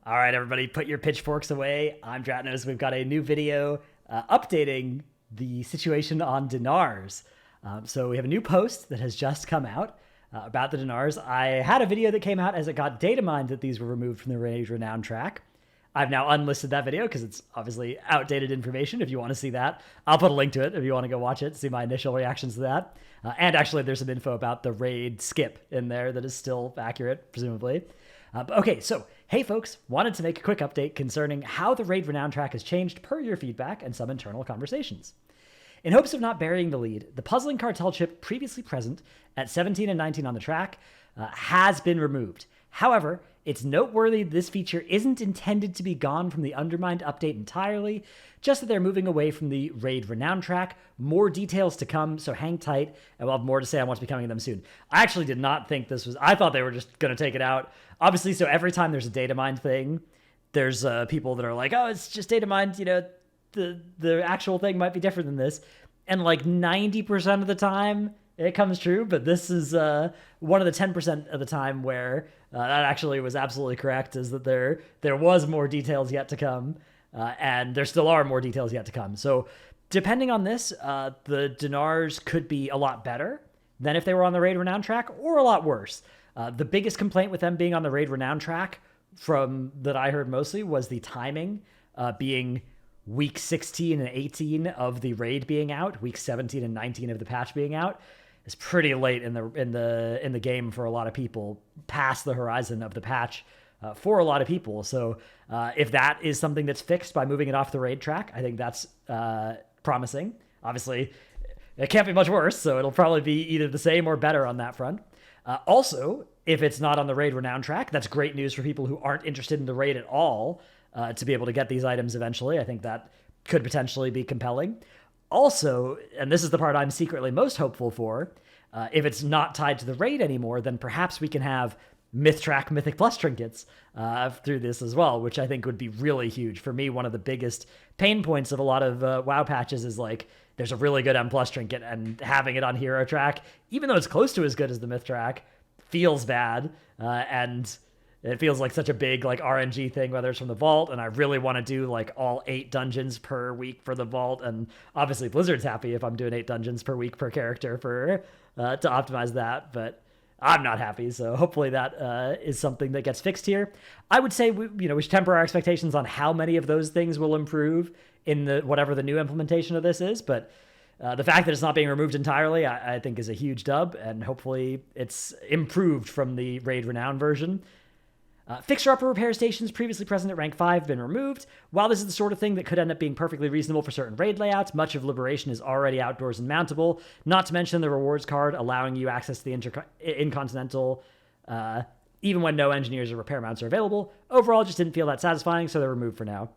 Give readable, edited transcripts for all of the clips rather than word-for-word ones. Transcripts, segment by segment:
All right, everybody, put your pitchforks away. I'm Dratnos. We've got a new video updating the situation on Dinars. So we have a new post that has just come out about the Dinars. I had a video that came out as it got data mined that these were removed from the Renown track. I've now unlisted that video because it's obviously outdated information. If you want to see that, I'll put a link to it if you want to go watch it, see my initial reactions to that. And actually, there's some info about the raid skip in there that is still accurate, presumably. Okay, so, hey folks, wanted to make a quick update concerning how the Raid Renown track has changed per your feedback and some internal conversations. In hopes of not burying the lead, the puzzling cartel chip previously present at 17 and 19 on the track has been removed. However, it's noteworthy this feature isn't intended to be gone from the Undermined update entirely, just that they're moving away from the Raid Renown track. More details to come, so hang tight, and we'll have more to say on what's becoming of them soon. I actually did not think this was... I thought they were just going to take it out. Obviously, so every time there's a data mined thing, there's people that are like, oh, it's just data mined, you know, the actual thing might be different than this. And like 90% of the time, it comes true, but this is one of the 10% of the time where that actually was absolutely correct, is that there was more details yet to come, and there still are more details yet to come. So depending on this, the Dinars could be a lot better than if they were on the Raid Renown track, or a lot worse. The biggest complaint with them being on the Raid Renown track, from that I heard mostly, was the timing being week 16 and 18 of the raid being out, week 17 and 19 of the patch being out. Is pretty late in the game for a lot of people, past the horizon of the patch for a lot of people. So if that is something that's fixed by moving it off the raid track, I think that's promising. Obviously, it can't be much worse, so it'll probably be either the same or better on that front. Also, if it's not on the Raid Renown track, that's great news for people who aren't interested in the raid at all, to be able to get these items eventually. I think that could potentially be compelling. Also, and this is the part I'm secretly most hopeful for, if it's not tied to the raid anymore, then perhaps we can have Myth-Track Mythic Plus trinkets through this as well, which I think would be really huge. For me, one of the biggest pain points of a lot of WoW patches is like, there's a really good M Plus trinket, and having it on Hero Track, even though it's close to as good as the Myth Track, feels bad, and it feels like such a big like RNG thing, whether it's from the vault, and I really want to do like all 8 dungeons per week for the vault, and obviously Blizzard's happy if I'm doing 8 dungeons per week per character for to optimize that, but I'm not happy, so hopefully that is something that gets fixed here. I would say we should temper our expectations on how many of those things will improve in the whatever the new implementation of this is, but the fact that it's not being removed entirely, I think is a huge dub, and hopefully it's improved from the Raid Renown version. Fixer-upper repair stations previously present at rank 5 have been removed. While this is the sort of thing that could end up being perfectly reasonable for certain raid layouts, much of Liberation is already outdoors and mountable, not to mention the rewards card allowing you access to the Incontinental even when no engineers or repair mounts are available. Overall, just didn't feel that satisfying, so they're removed for now.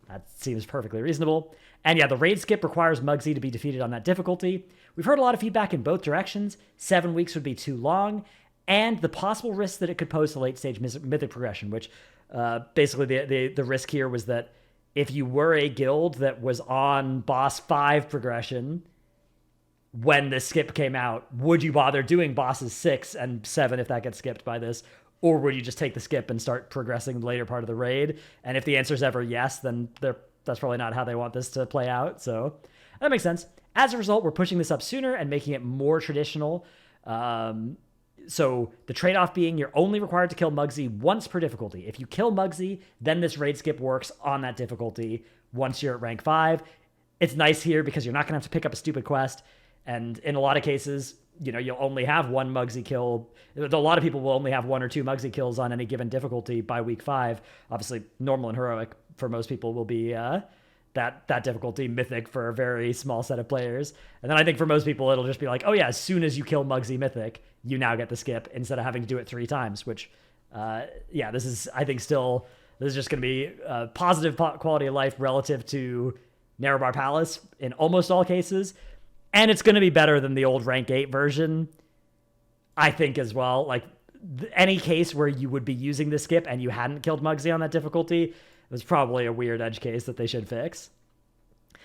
That seems perfectly reasonable. And yeah, the raid skip requires Muggsy to be defeated on that difficulty. We've heard a lot of feedback in both directions. 7 weeks would be too long, and the possible risk that it could pose to late-stage mythic progression, which basically the risk here was that if you were a guild that was on boss 5 progression when the skip came out, would you bother doing bosses 6 and 7 if that gets skipped by this? Or would you just take the skip and start progressing the later part of the raid? And if the answer is ever yes, then that's probably not how they want this to play out. So that makes sense. As a result, we're pushing this up sooner and making it more traditional. So the trade-off being you're only required to kill Muggsy once per difficulty. If you kill Muggsy, then this raid skip works on that difficulty once you're at rank 5. It's nice here because you're not going to have to pick up a stupid quest. And in a lot of cases, you'll only have one Muggsy kill. A lot of people will only have 1 or 2 Muggsy kills on any given difficulty by week 5. Obviously, normal and heroic for most people will be that difficulty. Mythic for a very small set of players. And then I think for most people, it'll just be like, oh yeah, as soon as you kill Muggsy Mythic, you now get the skip instead of having to do it 3 times, which, this is, I think this is just going to be a positive quality of life relative to Narrowbar Palace in almost all cases. And it's going to be better than the old rank 8 version, I think, as well. Like, any case where you would be using the skip and you hadn't killed Muggsy on that difficulty was probably a weird edge case that they should fix.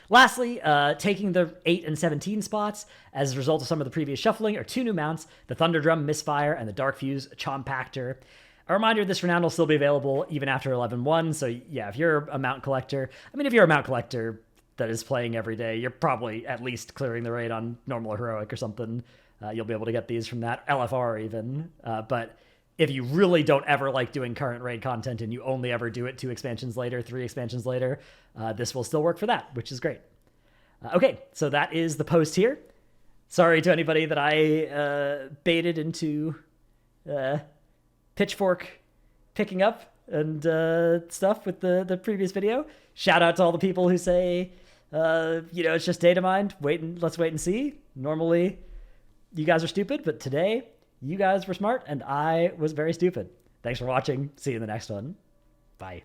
Lastly, taking the 8 and 17 spots as a result of some of the previous shuffling are 2 new mounts, the Thunderdrum Misfire and the Dark Fuse Chompactor. A reminder, this Renown will still be available even after 11.1. So yeah, if you're a mount collector, if you're a mount collector that is playing every day, you're probably at least clearing the raid on normal or heroic or something. You'll be able to get these from that, LFR even. But if you really don't ever like doing current raid content and you only ever do it 2 expansions later, 3 expansions later, this will still work for that, which is great. Okay, so that is the post here. Sorry to anybody that I baited into Pitchfork picking up and stuff with the previous video. Shout out to all the people who say, it's just data mined. Let's wait and see. Normally, you guys are stupid, but today, you guys were smart, and I was very stupid. Thanks for watching. See you in the next one. Bye.